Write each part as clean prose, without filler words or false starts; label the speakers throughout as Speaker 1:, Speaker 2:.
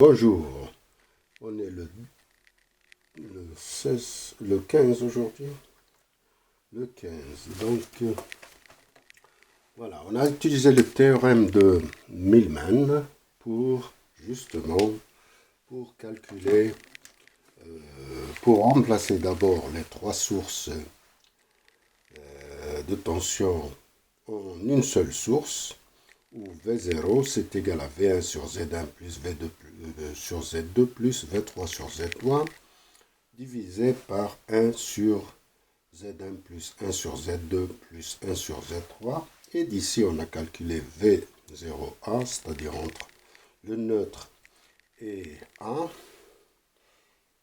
Speaker 1: Bonjour, on est le 15 aujourd'hui, le 15. Donc, voilà, on a utilisé le théorème de Millman pour, justement, pour calculer, pour remplacer d'abord les trois sources de tension en une seule source, où V0 c'est égal à V1 sur Z1 plus V2 sur Z2 plus V3 sur Z3 divisé par 1 sur Z1 plus 1 sur Z2 plus 1 sur Z3. Et d'ici, on a calculé V0A, c'est-à-dire entre le neutre et A.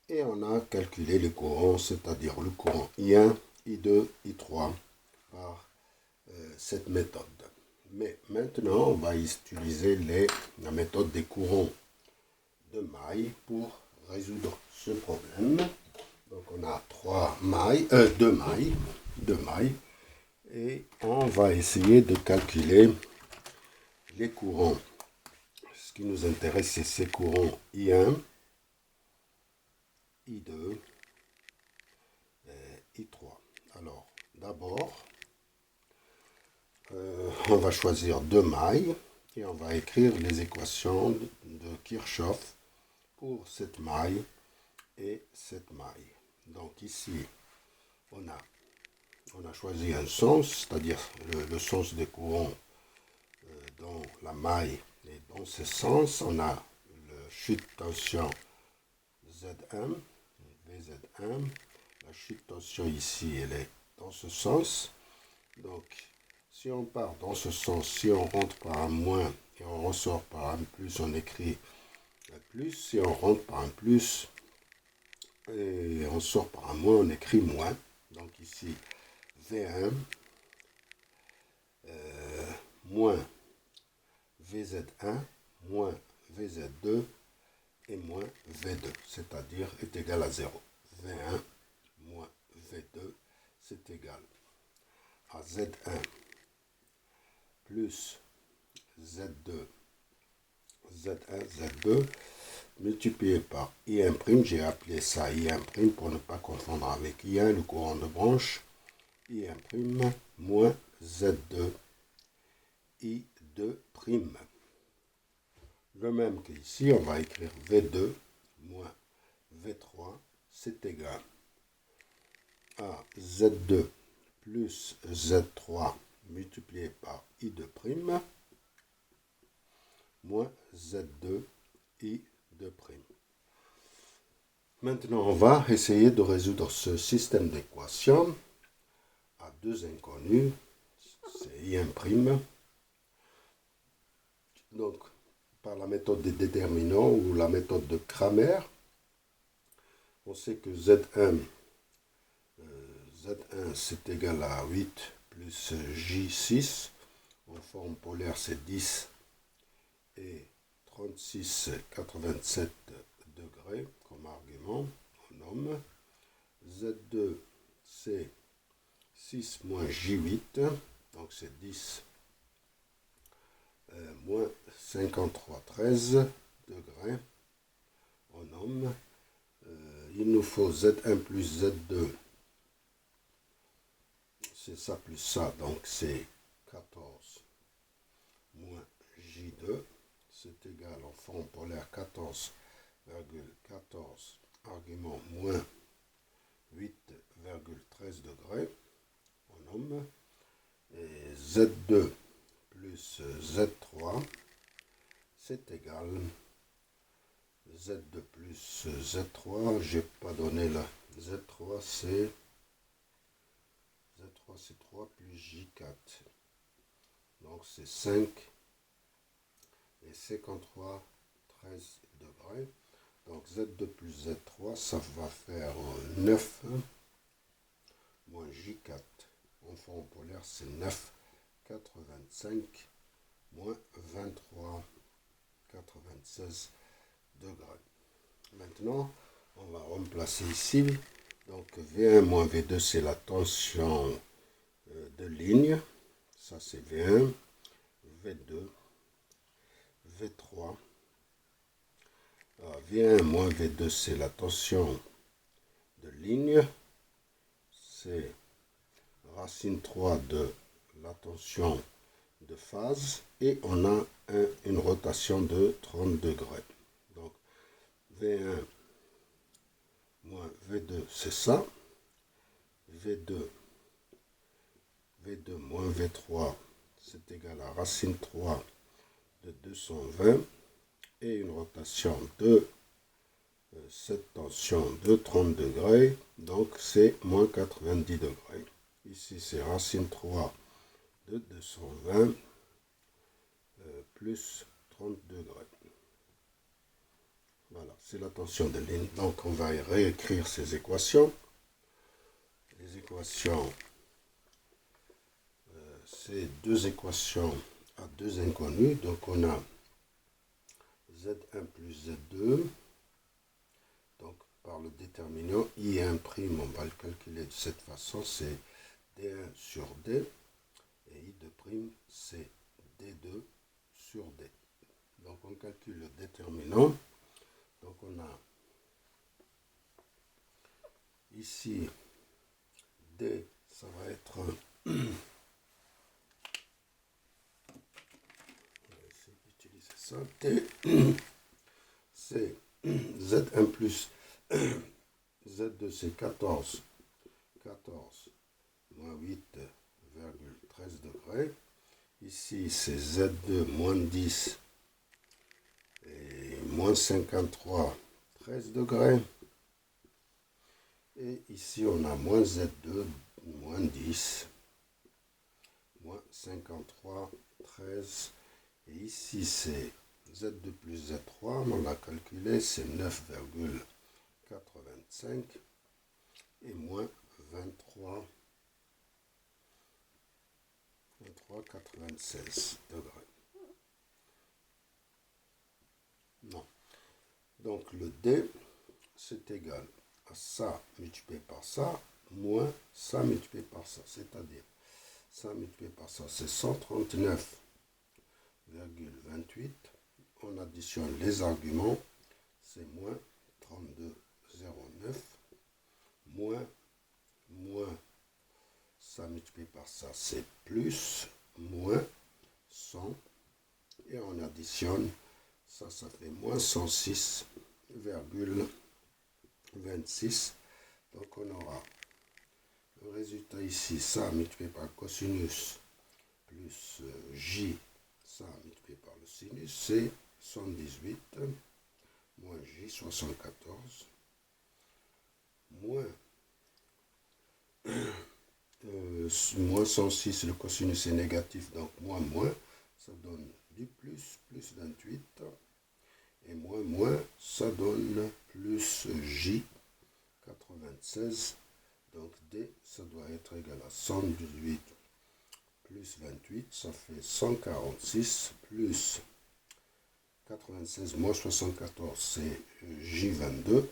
Speaker 1: Et on a calculé le courant, c'est-à-dire le courant I1, I2, I3 par cette méthode. Mais maintenant, on va utiliser la méthode des courants de maille pour résoudre ce problème. Donc on a deux mailles, et on va essayer de calculer les courants. Ce qui nous intéresse, c'est ces courants I1, I2 et I3. Alors, d'abord, on va choisir deux mailles et on va écrire les équations de Kirchhoff pour cette maille et cette maille. Donc ici, on a choisi un sens, c'est-à-dire le sens des courants dans la maille et dans ce sens. On a le chute tension Z1, VZ1. La chute tension ici, elle est dans ce sens. Donc, si on part dans ce sens, si on rentre par un moins et on ressort par un plus, on écrit un plus. Si on rentre par un plus et on sort par un moins, on écrit moins. Donc ici, V1 moins VZ1 moins VZ2 et moins V2, c'est-à-dire est égal à 0. V1 moins V2, c'est égal à Z1 plus Z2, Z1, Z2, multiplié par I1', j'ai appelé ça I1' pour ne pas confondre avec I1, le courant de branche, I1' moins Z2, I2'. Le même qu'ici, on va écrire V2 moins V3, c'est égal à Z2 plus Z3 multiplié par I2' moins Z2 I2'. Maintenant, on va essayer de résoudre ce système d'équations à deux inconnus, c'est I1'. Donc, par la méthode des déterminants ou la méthode de Cramer, on sait que Z1 c'est égal à 8 plus J6. En forme polaire, c'est 10 et 36,87 degrés comme argument. On nomme. Z2, c'est 6 moins J8, donc c'est 10 moins 53,13 degrés. On nomme. Il nous faut Z1 plus Z2. C'est ça plus ça, donc c'est 14 moins J2. C'est égal en forme polaire 14,14 argument moins 8,13 degrés. On nomme. Et Z2 plus Z3, c'est égal Z2 plus Z3, j'ai pas donné la Z3, c'est 3 plus J4. Donc c'est 5 et 53,13 degrés. Donc Z2 plus Z3, ça va faire 9 moins J4. En forme polaire, c'est 9,85 moins 23,96 degrés. Maintenant, on va remplacer ici. Donc V1 moins V2, c'est la tension de ligne. Ça, c'est V1, V2, V3. V1 moins V2, c'est la tension de ligne. C'est racine 3 de la tension de phase. Et on a une rotation de 30 degrés. Donc, V1 moins V2, c'est ça. V2 moins V3, c'est égal à racine 3 de 220 et une rotation de cette tension de 30 degrés, donc c'est moins 90 degrés. Ici c'est racine 3 de 220 plus 30 degrés. Voilà, c'est la tension de ligne. Donc on va réécrire ces équations. Les équations, c'est deux équations à deux inconnus. Donc on a Z1 plus Z2. Donc par le déterminant I1', on va le calculer de cette façon. C'est D1 sur D. Et I2', c'est D2 sur D. Donc on calcule le déterminant. Donc on a ici D, ça va être... on va essayer d'utiliser ça. D, c'est Z1 plus Z2, c'est 14 moins 8,13 degrés. Ici, c'est Z2 moins 10 et moins 53, 13 degrés. Et ici, on a moins Z2, moins 10, moins 53, 13. Et ici, c'est Z2 plus Z3, on l'a calculé, c'est 9,85 et moins 23,96 degrés. Non. Donc le D, c'est égal à ça multiplié par ça, moins ça multiplié par ça. C'est-à-dire, ça multiplié par ça, c'est 139,28. On additionne les arguments, c'est moins 32,09. Moins ça multiplié par ça, c'est plus, moins 100. Et on additionne, ça fait moins 106,26. Donc on aura le résultat ici, ça multiplié par cosinus plus J, ça multiplié par le sinus, c'est 118 moins J, 74, moins 106, le cosinus est négatif, donc moins, ça donne du plus 28, et moins, ça donne plus J, 96, donc D, ça doit être égal à 118 plus 28, ça fait 146, plus 96 moins 74, c'est J22,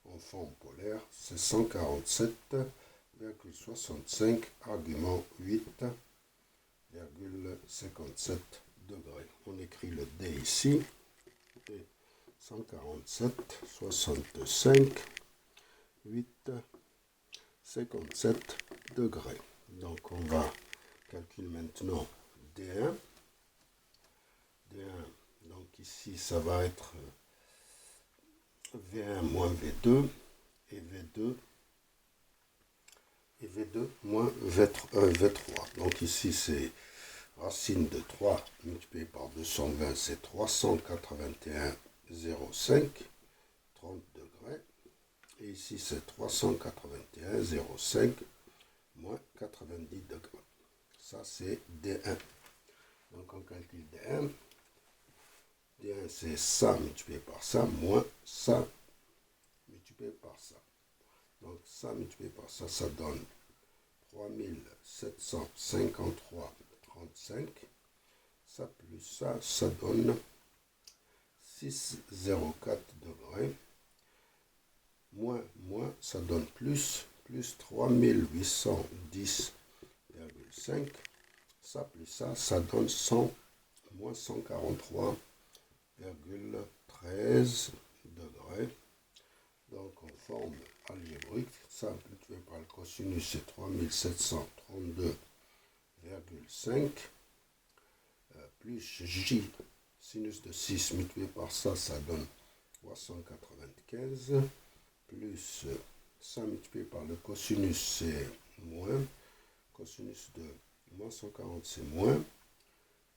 Speaker 1: en forme polaire, c'est 147,65, argument 8,57 degrés. On écrit le D ici, et 147,65, 8,57 degrés. Donc on va calculer maintenant D1. Donc ici ça va être V1 moins V2 et V2 moins V3. Donc ici c'est racine de 3 multiplié par 220, c'est 381,05, 30 degrés. Et ici c'est 381,05 moins 90 degrés. Ça c'est D1. Donc on calcule D1. D1 c'est ça multiplié par ça, moins ça multiplié par ça. Donc ça multiplié par ça, ça donne 3753,35. Ça plus ça donne 6,04 degrés. Moins, ça donne plus 3810,5. Ça plus ça donne 100, moins 143,13 ça multiplié par le cosinus, c'est 3732,5 plus J sinus de 6 multiplié par ça, ça donne 395 plus ça multiplié par le cosinus, c'est moins. Cosinus de moins 140, c'est moins.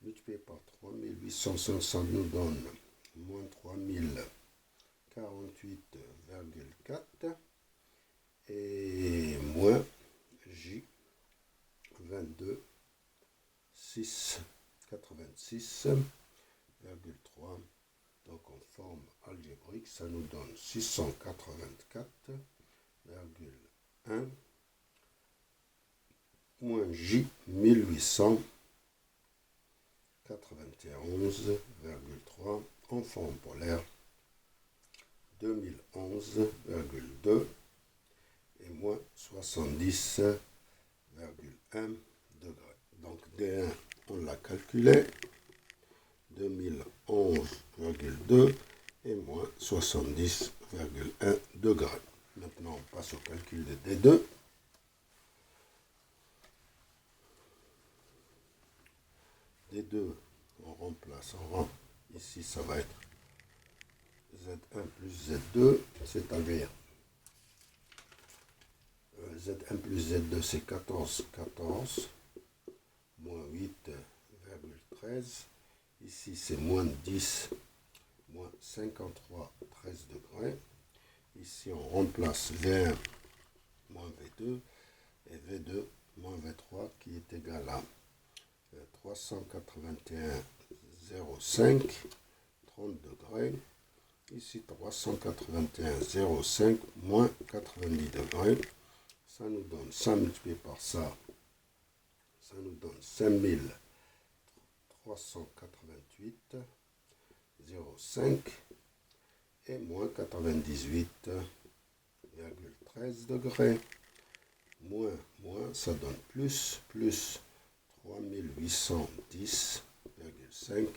Speaker 1: Multiplié par 3805, ça nous donne moins 3048,4 et moins J 22 686,3. Donc en forme algébrique, ça nous donne 684,1 moins J 1891,3 en forme polaire 2011,2 et moins 70,1 degrés. Donc D1, on l'a calculé, 2011,2 et moins 70,1 degrés. Maintenant, on passe au calcul de D2. D2, on remplace, ici ça va être Z1 plus Z2, c'est-à-dire Z1 plus Z2 c'est 14, moins 8,13, ici c'est moins 10, moins 53, 13 degrés, ici on remplace V1 moins V2 et V2 moins V3 qui est égal à 381,05, 30 degrés. Ici 381,05 moins 90 degrés. Ça nous donne, ça multiplié par ça, ça nous donne 5388,05 et moins 98,13 degrés. Moins, ça donne plus 3810,5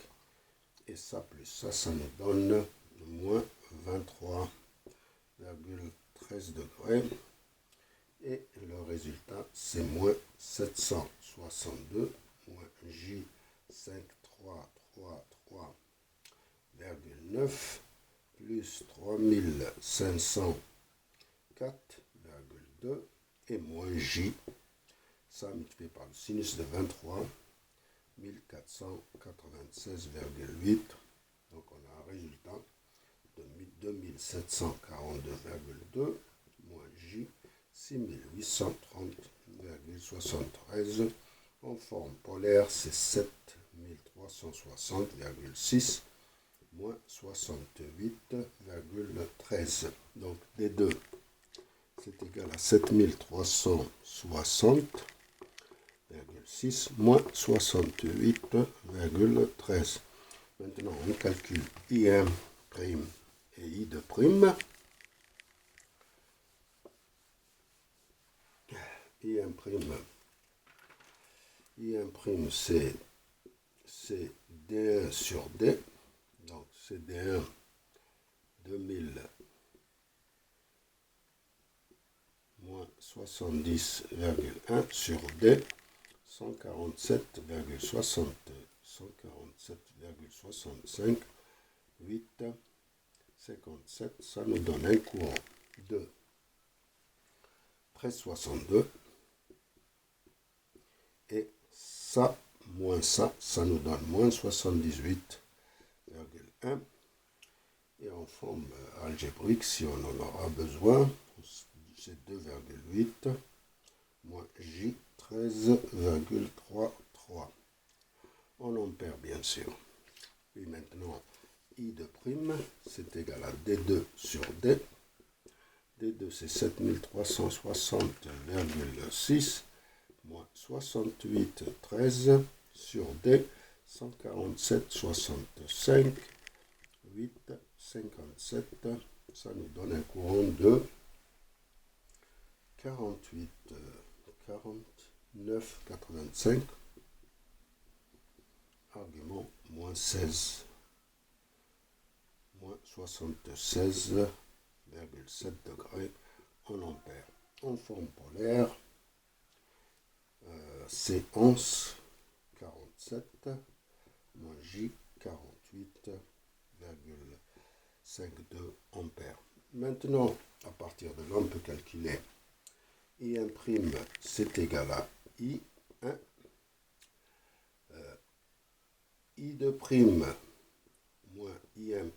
Speaker 1: et ça plus ça nous donne moins 23,13 degrés et le résultat c'est moins 762 moins J 5333,9 plus 3504,2 et moins J, ça multiplié par le sinus de 23, 1496,8. Donc on a un résultat de 2742,2 moins J, 6830,73. En forme polaire, c'est 7360,6 moins 68,13. Donc D2, c'est égal à 7360,6 moins 68,13. Maintenant, on calcule I1' et I2'. I1', c'est D1 sur D. Donc, c'est D1 2000 moins 70,1 sur D 147,65 8 57, ça nous donne un courant de 13,62 et ça nous donne moins 78,1 et en forme algébrique, si on en aura besoin, c'est 2,8 moins J 13,33 en ampères bien sûr. Et maintenant I2', c'est égal à D2 sur D. D2 c'est 7360,6 moins 68,13 sur D 147,65 8,57. Ça nous donne un courant de 49,85. Argument moins 16, moins 76,7 degrés en ampères. en forme polaire, C 11 47 moins J 48,52 ampères. Maintenant, à partir de là, on peut calculer I1', c'est égal à I1, I2' moins I1'